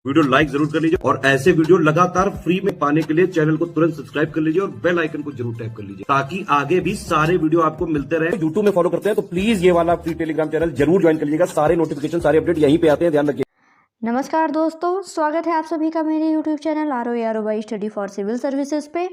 Video like जरूर कर लीजिए और ऐसे वीडियो लगातार फ्री में पाने के लिए चैनल को तुरंत सब्सक्राइब कर लीजिए और बेल आइकन को जरूर टैप कर लीजिए ताकि आगे भी सारे वीडियो आपको मिलते रहे। यूट्यूब में फॉलो करते हैं तो प्लीज ये वाला फ्री टेलीग्राम चैनल जरूर ज्वाइन कर लीजिएगा। सारे नोटिफिकेशन सारे अपडेट यहीं पे आते हैं, ध्यान रखिए। नमस्कार दोस्तों, स्वागत है आप सभी का मेरे YouTube channel R by study for civil services पे।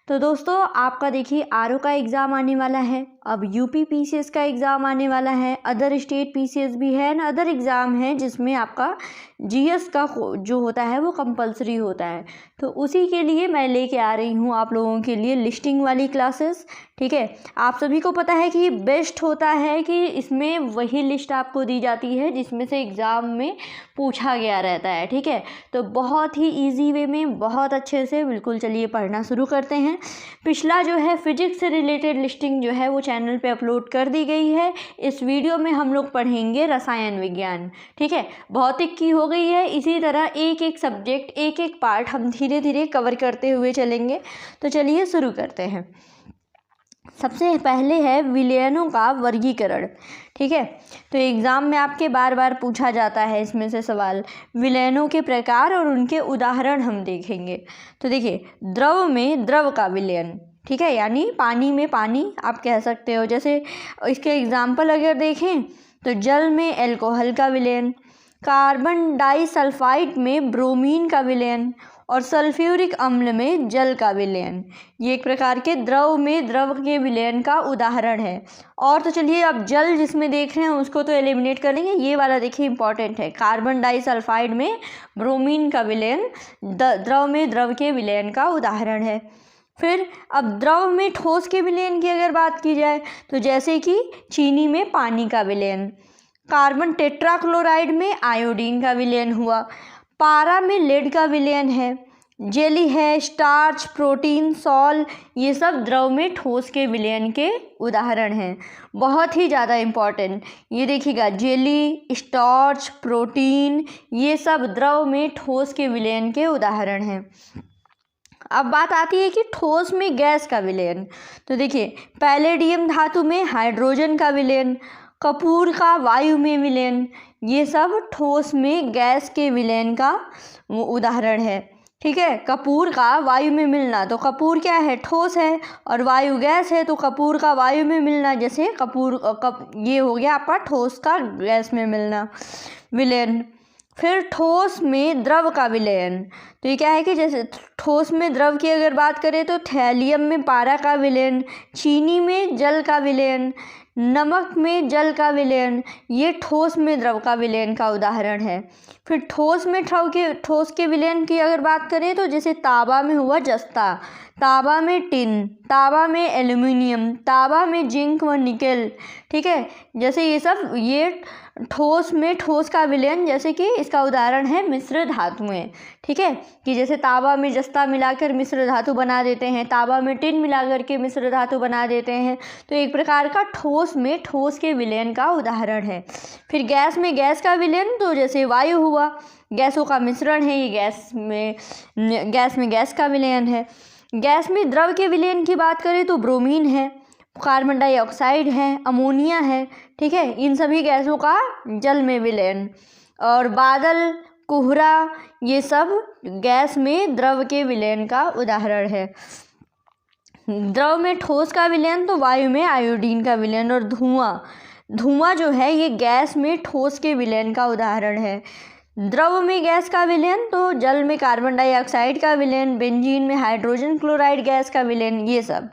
तो दोस्तों आपका देखिए आर का एग्ज़ाम आने वाला है, अब यूपी पीसीएस का एग्ज़ाम आने वाला है, अदर स्टेट पीसीएस भी है न अदर एग्ज़ाम है जिसमें आपका जीएस का जो होता है वो कंपलसरी होता है। तो उसी के लिए मैं लेके आ रही हूँ आप लोगों के लिए लिस्टिंग वाली क्लासेस। ठीक है, आप सभी को पता है कि बेस्ट होता है कि इसमें वही लिस्ट आपको दी जाती है जिसमें से एग्ज़ाम में पूछा गया रहता है। ठीक है, तो बहुत ही ईजी वे में बहुत अच्छे से बिल्कुल चलिए पढ़ना शुरू करते हैं। पिछला जो है फिजिक्स से रिलेटेड लिस्टिंग जो है वो चैनल पे अपलोड कर दी गई है। इस वीडियो में हम लोग पढ़ेंगे रसायन विज्ञान। ठीक है, भौतिक की हो गई है। इसी तरह एक एक सब्जेक्ट एक एक पार्ट हम धीरे धीरे कवर करते हुए चलेंगे। तो चलिए शुरू करते हैं। सबसे पहले है विलयनों का वर्गीकरण। ठीक है, तो एग्ज़ाम में आपके बार बार पूछा जाता है इसमें से सवाल, विलयनों के प्रकार और उनके उदाहरण हम देखेंगे। तो देखिए, द्रव में द्रव का विलयन, ठीक है, यानी पानी में पानी आप कह सकते हो। जैसे इसके एग्जाम्पल अगर देखें तो जल में एल्कोहल का विलयन, कार्बन डाइसल्फाइड में ब्रोमीन का विलयन और सल्फ्यूरिक अम्ल में जल का विलयन। ये एक प्रकार के द्रव में द्रव के विलयन का उदाहरण है। और तो चलिए अब जल जिसमें देख रहे हैं उसको तो एलिमिनेट कर लेंगे। ये वाला देखिए इंपॉर्टेंट है, कार्बन डाइसल्फाइड में ब्रोमीन का विलयन द्रव में द्रव के विलयन का उदाहरण है। फिर अब द्रव में ठोस के विलयन की अगर बात की जाए तो जैसे कि चीनी में पानी का विलयन, कार्बन टेट्राक्लोराइड में आयोडीन का विलयन हुआ, पारा में लेड का विलयन है, जेली है, स्टार्च, प्रोटीन, सॉल, ये सब द्रव में ठोस के विलयन के उदाहरण हैं। बहुत ही ज़्यादा इम्पॉर्टेंट, ये देखिएगा जेली, स्टार्च, प्रोटीन, ये सब द्रव में ठोस के विलयन के उदाहरण हैं। अब बात आती है कि ठोस में गैस का विलयन। तो देखिए, पैलेडियम धातु में हाइड्रोजन का विलयन, कपूर का वायु में विलयन, ये सब ठोस में गैस के विलयन का उदाहरण है। ठीक है, कपूर का वायु में मिलना, तो कपूर क्या है, ठोस है, और वायु गैस है, तो कपूर का वायु में मिलना जैसे ये हो गया आपका ठोस का गैस में मिलना विलयन। फिर ठोस में द्रव का विलयन, तो ये क्या है कि जैसे ठोस में द्रव की अगर बात करें तो थैलियम में पारा का विलयन, चीनी में जल का विलयन, नमक में जल का विलयन, ये ठोस में द्रव का विलयन का उदाहरण है। फिर ठोस में ठोस के विलयन की अगर बात करें तो जैसे तांबा में हुआ जस्ता, तांबा में टिन, तांबा में एल्युमिनियम, तांबा में जिंक व निकेल। ठीक है, जैसे ये सब ये ठोस में ठोस का विलयन, जैसे कि इसका उदाहरण है मिश्र धातुएं। ठीक है, कि जैसे तांबा में जस्ता मिलाकर मिश्र धातु बना देते हैं, तांबा में टिन मिलाकर के मिश्र धातु बना देते हैं। तो एक प्रकार का ठोस में ठोस के विलयन का उदाहरण है। फिर गैस में गैस का विलयन, तो जैसे वायु हुआ, गैसों का मिश्रण है, ये गैस में गैस का विलयन है। गैस में द्रव के विलयन की बात करें तो ब्रोमीन है, कार्बन डाइऑक्साइड है, अमोनिया है। ठीक है, इन सभी गैसों का जल में विलयन। और बादल, कोहरा, ये सब गैस में द्रव के विलयन का उदाहरण है। द्रव में ठोस का विलयन तो वायु में आयोडीन का विलयन। और धुआं जो है ये गैस में ठोस के विलयन का उदाहरण है। द्रव में गैस का विलयन तो जल में कार्बन डाइऑक्साइड का विलयन, बेंजीन में हाइड्रोजन क्लोराइड गैस का विलयन, ये सब।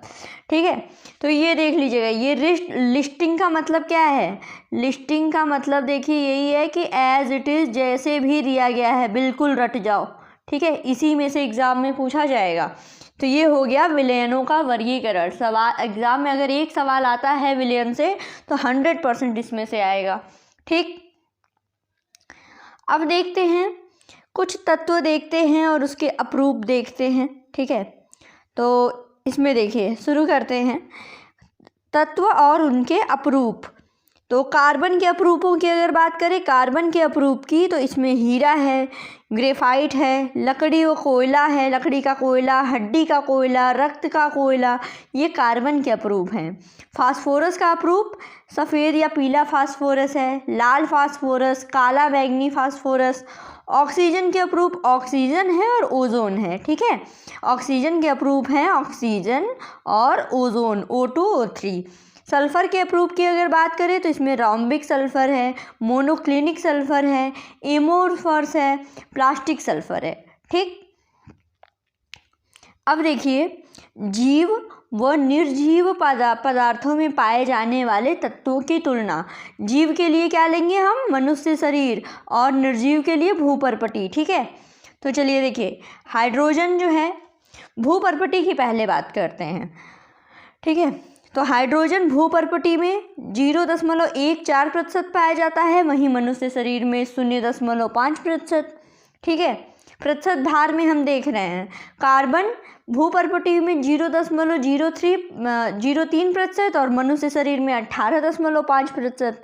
ठीक है, तो ये देख लीजिएगा। ये लिस्टिंग का मतलब क्या है, लिस्टिंग का मतलब देखिए यही है कि एज इट इज़, जैसे भी दिया गया है बिल्कुल रट जाओ। ठीक है, इसी में से एग्ज़ाम में पूछा जाएगा। तो ये हो गया विलयनों का वर्गीकरण। सवाल एग्ज़ाम में अगर एक सवाल आता है विलयन से तो 100% इसमें से आएगा। ठीक, अब देखते हैं कुछ तत्व देखते हैं और उसके अप्रूप देखते हैं। ठीक है, तो इसमें देखिए शुरू करते हैं तत्व और उनके अप्रूप। तो कार्बन के अपरूपों की अगर बात करें, कार्बन के अपरूप की, तो इसमें हीरा है, ग्रेफाइट है, लकड़ी व कोयला है, लकड़ी का कोयला, हड्डी का कोयला, रक्त का कोयला, ये कार्बन के अपरूप हैं। फास्फोरस का अपरूप सफ़ेद या पीला फास्फोरस है, लाल फास्फोरस, काला बैंगनी फास्फोरस ऑक्सीजन के अपरूप ऑक्सीजन है और ओजोन है, ठीक है। ऑक्सीजन के अपरूप हैं ऑक्सीजन और ओजोन O2 O3। सल्फ़र के अपरूप की अगर बात करें तो इसमें रोम्बिक सल्फ़र है, मोनोक्लिनिक सल्फ़र है, एमोर्फस है, प्लास्टिक सल्फ़र है, ठीक। अब देखिए, जीव व निर्जीव पदार्थों में पाए जाने वाले तत्वों की तुलना। जीव के लिए क्या लेंगे हम, मनुष्य शरीर, और निर्जीव के लिए भूपर्पटी, ठीक है। तो चलिए देखिए, हाइड्रोजन जो है, भूपर्पटी की पहले बात करते हैं, ठीक है। तो हाइड्रोजन भूपर्पटी में 0.14% पाया जाता है, वहीं मनुष्य शरीर में 0.5%, ठीक है। प्रतिशत भार में हम देख रहे हैं, कार्बन भूपर्पटी में 0.03% और मनुष्य शरीर में 18.5%।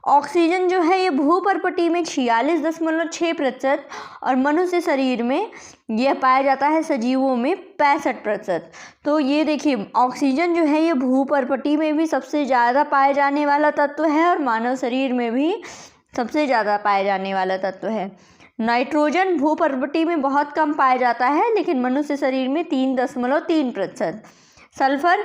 ऑक्सीजन जो है ये भूपर्पटी में 46.6% और मनुष्य शरीर में यह पाया जाता है सजीवों में 65%। तो ये देखिए, ऑक्सीजन जो है ये भूपर्पटी में भी सबसे ज़्यादा पाए जाने वाला तत्व है और मानव शरीर में भी सबसे ज़्यादा पाए जाने वाला तत्व है। नाइट्रोजन भूपर्पटी में बहुत कम पाया जाता है, लेकिन मनुष्य शरीर में 3.3%। सल्फर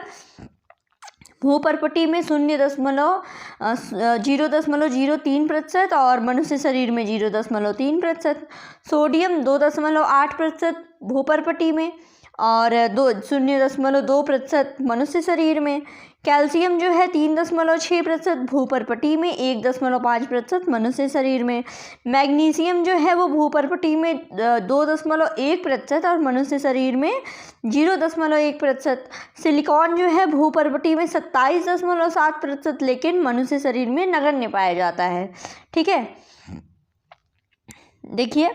भूपर्पटी में 0.03% और मनुष्य शरीर में 0.3%। सोडियम 2.8% भूपर्पटी में और 0.2% मनुष्य शरीर में। कैल्शियम जो है 3.6% भूपर्पटी में, 1.5% मनुष्य शरीर में। मैग्नीशियम जो है वो भूपर्पटी में 2.1% और मनुष्य शरीर में 0.1%। सिलिकॉन जो है भूपर्पटी में 27.7%, लेकिन मनुष्य शरीर में नगण्य पाया जाता है, ठीक है। देखिए,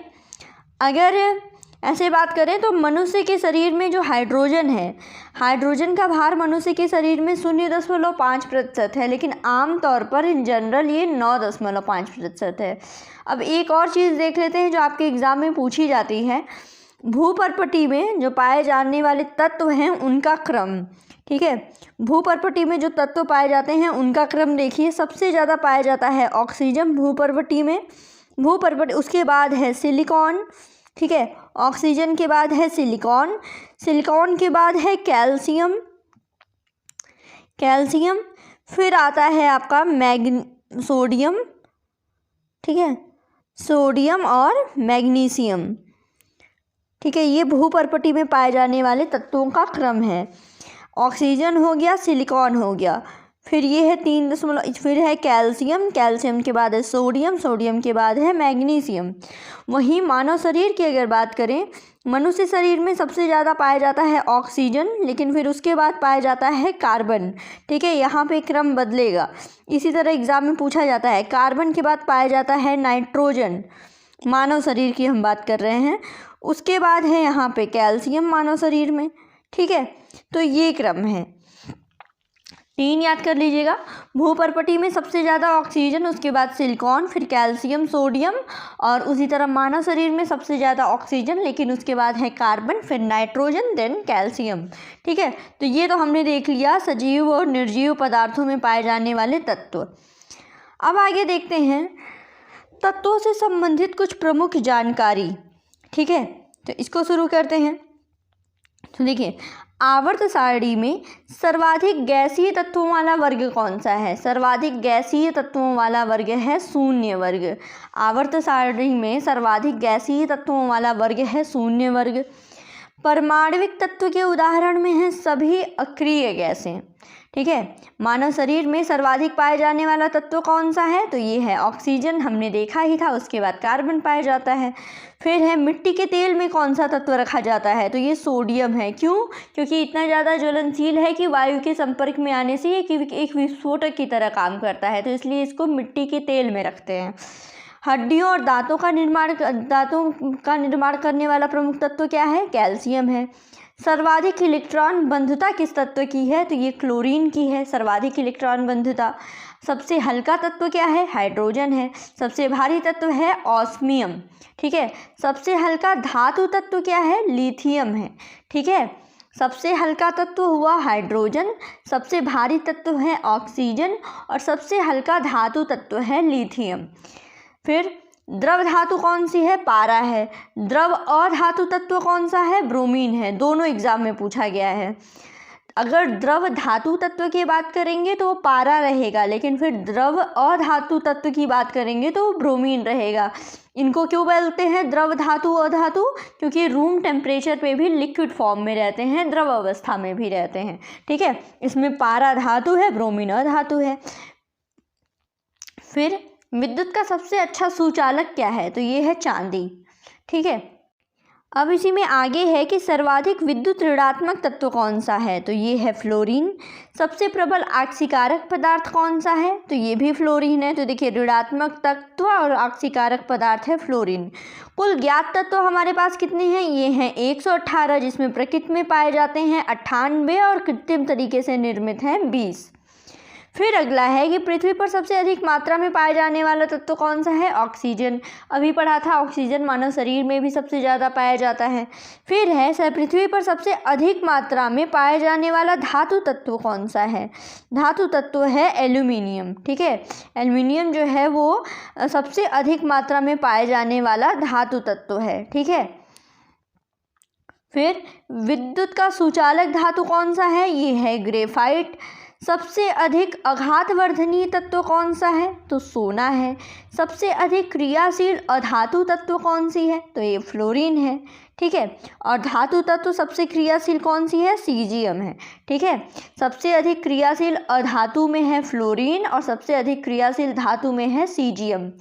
अगर ऐसे बात करें तो मनुष्य के शरीर में जो हाइड्रोजन है, हाइड्रोजन का भार मनुष्य के शरीर में 0.5% है, लेकिन आमतौर पर इन जनरल ये 9.5% है। अब एक और चीज़ देख लेते हैं जो आपके एग्ज़ाम में पूछी जाती है, भूपर्पटी में जो पाए जाने वाले तत्व हैं उनका क्रम, ठीक है। भूपर्पटी में जो तत्व पाए जाते हैं उनका क्रम देखिए, सबसे ज़्यादा पाया जाता है ऑक्सीजन भूपर्पटी में, उसके बाद है सिलिकॉन, ठीक है। ऑक्सीजन के बाद है सिलिकॉन, सिलिकॉन के बाद है कैल्शियम, फिर आता है आपका सोडियम, ठीक है, सोडियम और मैग्नीशियम, ठीक है। ये भूपर्पटी में पाए जाने वाले तत्वों का क्रम है। ऑक्सीजन हो गया, सिलिकॉन हो गया, फिर ये है फिर है कैल्शियम के बाद है सोडियम के बाद है मैग्नीशियम। वहीं मानव शरीर की अगर बात करें, मनुष्य शरीर में सबसे ज़्यादा पाया जाता है ऑक्सीजन, लेकिन फिर उसके बाद पाया जाता है कार्बन, ठीक है। यहाँ पे क्रम बदलेगा, इसी तरह एग्जाम में पूछा जाता है। कार्बन के बाद पाया जाता है नाइट्रोजन, मानव शरीर की हम बात कर रहे हैं, उसके बाद है यहाँ पे कैल्शियम मानव शरीर में, ठीक है। तो ये क्रम है, 3 याद कर लीजिएगा। भूपर्पटी में सबसे ज़्यादा ऑक्सीजन, उसके बाद सिलिकॉन, फिर कैल्शियम, सोडियम, और उसी तरह मानव शरीर में सबसे ज़्यादा ऑक्सीजन, लेकिन उसके बाद है कार्बन, फिर नाइट्रोजन, देन कैल्शियम, ठीक है। तो ये तो हमने देख लिया सजीव और निर्जीव पदार्थों में पाए जाने वाले तत्व। अब आगे देखते हैं तत्वों से संबंधित कुछ प्रमुख जानकारी, ठीक है। तो इसको शुरू करते हैं। तो देखिए, आवर्त सारणी में सर्वाधिक गैसीय तत्वों वाला वर्ग कौन सा है? सर्वाधिक गैसीय तत्वों वाला वर्ग है शून्य वर्ग। आवर्त सारणी में सर्वाधिक गैसीय तत्वों वाला वर्ग है शून्य वर्ग। परमाणविक तत्व के उदाहरण में हैं सभी अक्रिय गैसें, ठीक है। मानव शरीर में सर्वाधिक पाए जाने वाला तत्व कौन सा है? तो ये है ऑक्सीजन, हमने देखा ही था। उसके बाद कार्बन पाया जाता है। फिर है मिट्टी के तेल में कौन सा तत्व रखा जाता है? तो ये सोडियम है। क्यों? क्योंकि इतना ज़्यादा ज्वलनशील है कि वायु के संपर्क में आने से एक विस्फोटक की तरह काम करता है, तो इसलिए इसको मिट्टी के तेल में रखते हैं। हड्डियों और दांतों का निर्माण करने वाला प्रमुख तत्व क्या है? कैल्शियम है। सर्वाधिक इलेक्ट्रॉन बंधुता किस तत्व की है? तो ये क्लोरीन की है सर्वाधिक इलेक्ट्रॉन बंधुता। सबसे हल्का तत्व क्या है? हाइड्रोजन है। सबसे भारी तत्व है ऑस्मियम, ठीक है। सबसे हल्का धातु तत्व क्या है? लिथियम है, ठीक है। सबसे हल्का तत्व हुआ हाइड्रोजन, सबसे भारी तत्व है ऑक्सीजन और सबसे हल्का धातु तत्व है लिथियम। फिर द्रव धातु कौन सी है? पारा है। द्रव अधातु तत्व कौन सा है? ब्रोमीन है। दोनों एग्जाम में पूछा गया है। अगर द्रव धातु तत्व की बात करेंगे तो वो पारा रहेगा, लेकिन फिर द्रव अधातु तत्व की बात करेंगे तो वो ब्रोमीन रहेगा। इनको क्यों बोलते हैं द्रव धातु अधातु? क्योंकि रूम टेम्परेचर पे भी लिक्विड फॉर्म में रहते हैं, द्रव अवस्था में भी रहते हैं। ठीक है, इसमें पारा धातु है, ब्रोमीन अधातु है। फिर विद्युत का सबसे अच्छा सुचालक क्या है? तो ये है चांदी। ठीक है, अब इसी में आगे है कि सर्वाधिक विद्युत ऋणात्मक तत्व कौन सा है? तो ये है फ्लोरीन। सबसे प्रबल आक्सीकारक पदार्थ कौन सा है? तो ये भी फ्लोरीन है। तो देखिए, ऋणात्मक तत्व और आक्सीकारक पदार्थ है फ्लोरीन। कुल ज्ञात तत्व हमारे पास कितने हैं? ये हैं 118, जिसमें प्रकृति में पाए जाते हैं 98 और कृत्रिम तरीके से निर्मित हैं 20। फिर अगला है कि पृथ्वी पर सबसे अधिक मात्रा में पाए जाने वाला तत्व कौन सा है? ऑक्सीजन। अभी पढ़ा था, ऑक्सीजन मानव शरीर में भी सबसे ज़्यादा पाया जाता है। फिर है पृथ्वी पर सबसे अधिक मात्रा में पाए जाने वाला धातु तत्व कौन सा है? धातु तत्व है एल्यूमिनियम। ठीक है, एल्यूमिनियम जो है वो सबसे अधिक मात्रा में पाए जाने वाला धातु तत्व है। ठीक है, फिर विद्युत का सुचालक धातु कौन सा है? ये है ग्रेफाइट। सबसे अधिक आघातवर्धनीय तत्व कौन सा है? तो सोना है। सबसे अधिक क्रियाशील अधातु तत्व कौन सी है? तो ये फ्लोरीन है। ठीक है, और धातु तत्व सबसे क्रियाशील कौन सी है? सीजियम है। ठीक है, सबसे अधिक क्रियाशील अधातु में है फ्लोरीन और सबसे अधिक क्रियाशील धातु में है सीजियम।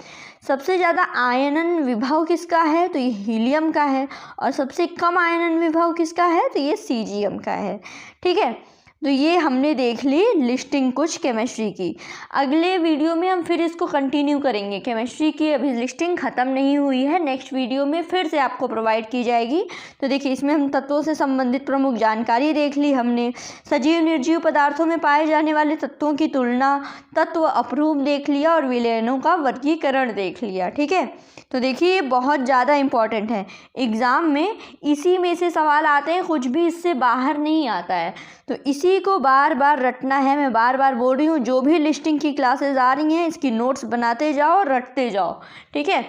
सबसे ज़्यादा आयनन विभव किसका है? तो ये हीलियम का है। और सबसे कम आयनन विभव किसका है? तो ये सीजियम का है। ठीक है, तो ये हमने देख ली लिस्टिंग कुछ केमिस्ट्री की। अगले वीडियो में हम फिर इसको कंटिन्यू करेंगे। केमिस्ट्री की अभी लिस्टिंग ख़त्म नहीं हुई है, नेक्स्ट वीडियो में फिर से आपको प्रोवाइड की जाएगी। तो देखिए, इसमें हम तत्वों से संबंधित प्रमुख जानकारी देख ली हमने, सजीव निर्जीव पदार्थों में पाए जाने वाले तत्वों की तुलना, तत्व अपरूप देख लिया और विलयनों का वर्गीकरण देख लिया। ठीक है, तो देखिए ये बहुत ज़्यादा इम्पॉर्टेंट है। एग्ज़ाम में इसी में से सवाल आते हैं, कुछ भी इससे बाहर नहीं आता है। तो इसी को बार बार रटना है। मैं बार बार बोल रही हूँ, जो भी लिस्टिंग की क्लासेस आ रही हैं इसकी नोट्स बनाते जाओ और रटते जाओ। ठीक है,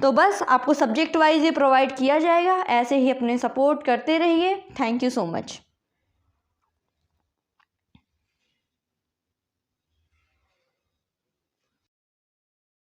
तो बस आपको सब्जेक्ट वाइज ये प्रोवाइड किया जाएगा। ऐसे ही अपने सपोर्ट करते रहिए। Thank you so much.